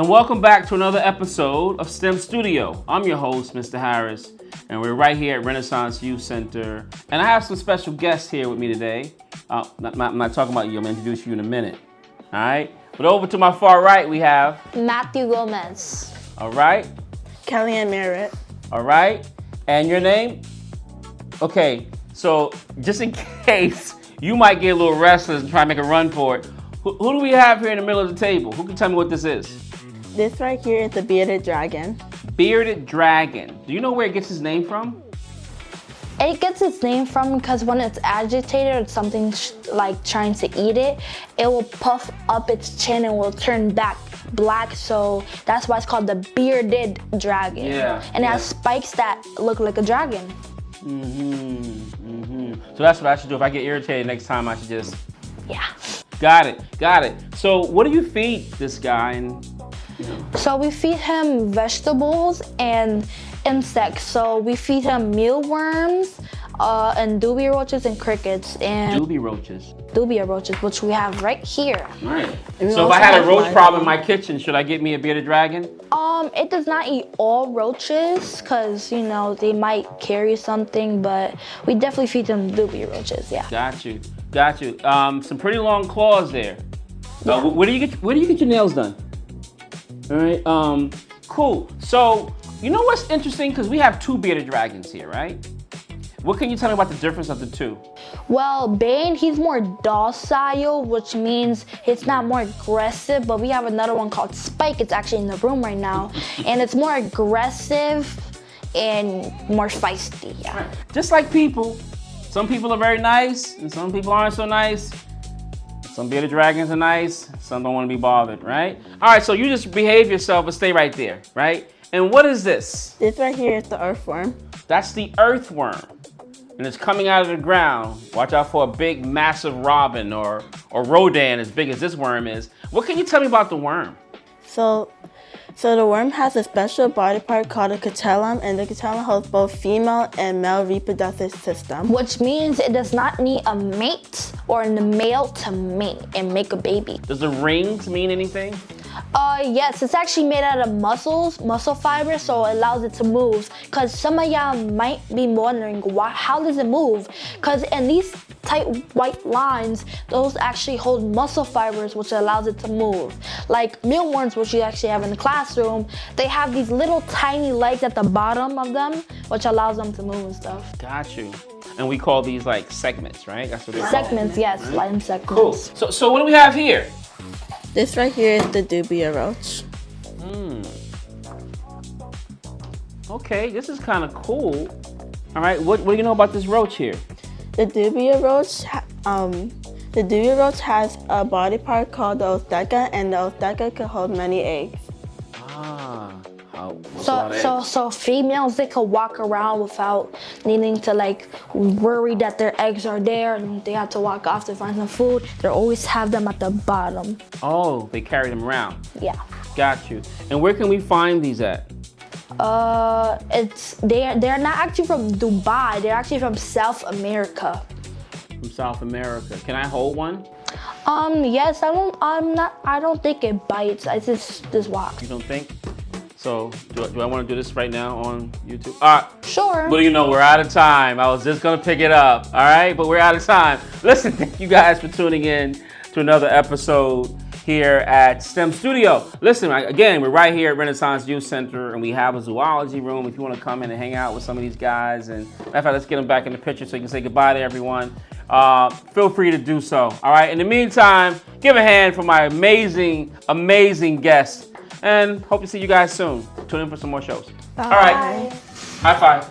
And welcome back to another episode of STEM Studio. I'm your host, Mr. Harris, and we're right here at Renaissance Youth Center. And I have some special guests here with me today. I'm not talking about you, I'm gonna introduce you in a minute. All right? But over to my far right, we have Matthew Gomez. All right. Kellyanne Merritt. All right. And your name? Okay, so just in case you might get a little restless and try to make a run for it, who do we have here in the middle of the table? Who can tell me what this is? This right here is the bearded dragon. Bearded dragon. Do you know where it gets its name from? It gets its name from because when it's agitated or something like trying to eat it, it will puff up its chin and will turn back black. So that's why it's called the bearded dragon. Yeah. And it has spikes that look like a dragon. So that's what I should do. If I get irritated next time, I should just... Yeah. Got it. So what do you feed this guy? So we feed him vegetables and insects. So we feed him mealworms and Dubia roaches and crickets and Dubia roaches. Dubia roaches, which we have right here. Right. So if I had a roach problem in my kitchen, should I get me a bearded dragon? It does not eat all roaches because, you know, they might carry something, but we definitely feed them Dubia roaches, yeah. Got you. Some pretty long claws there. Yeah. Where do you get your nails done? All right. Cool. So you know what's interesting? Because we have two bearded dragons here, right? What can you tell me about the difference of the two? Well, Bane, he's more docile, which means it's not more aggressive, but we have another one called Spike. It's actually in the room right now, and it's more aggressive and more feisty, yeah. Right. Just like people. Some people are very nice, and some people aren't so nice. Some bearded dragons are nice, some don't want to be bothered, right? All right, so you just behave yourself and stay right there, right? And what is this? This right here is the earthworm. That's the earthworm. And it's coming out of the ground. Watch out for a big, massive robin or rodent as big as this worm is. What can you tell me about the worm? So the worm has a special body part called a catellum, and the catellum holds both female and male reproductive system. Which means it does not need a mate or a male to mate and make a baby. Does the rings mean anything? Yes, it's actually made out of muscle fibers, so it allows it to move. Because some of y'all might be wondering, how does it move? Because in these tight white lines, those actually hold muscle fibers, which allows it to move. Like mealworms, which you actually have in the classroom, they have these little tiny legs at the bottom of them, which allows them to move and stuff. Got you. And we call these like segments, right? That's what they're called. Segments, yes, right? line segments. Cool. So what do we have here? This right here is the Dubia Roach. Okay, this is kind of cool. All right, what do you know about this roach here? The Dubia Roach has a body part called the ootheca, and the ootheca can hold many eggs. So females, they could walk around without needing to like worry that their eggs are there and they have to walk off to find some food. They always have them at the bottom. Oh, they carry them around. Yeah. Got you. And where can we find these at? They're not actually from Dubai. They're actually from South America. From South America. Can I hold one? Yes. I don't think it bites. I just walks. You don't think? So, do I want to do this right now on YouTube? All right. Sure. Well, you know, we're out of time. I was just going to pick it up, all right? But we're out of time. Listen, thank you guys for tuning in to another episode here at STEM Studio. Listen, again, we're right here at Renaissance Youth Center, and we have a zoology room if you want to come in and hang out with some of these guys. And in fact, let's get them back in the picture so you can say goodbye to everyone. Feel free to do so, all right? In the meantime, give a hand for my amazing, amazing guests. And hope to see you guys soon. Tune in for some more shows. Bye. All right. High five.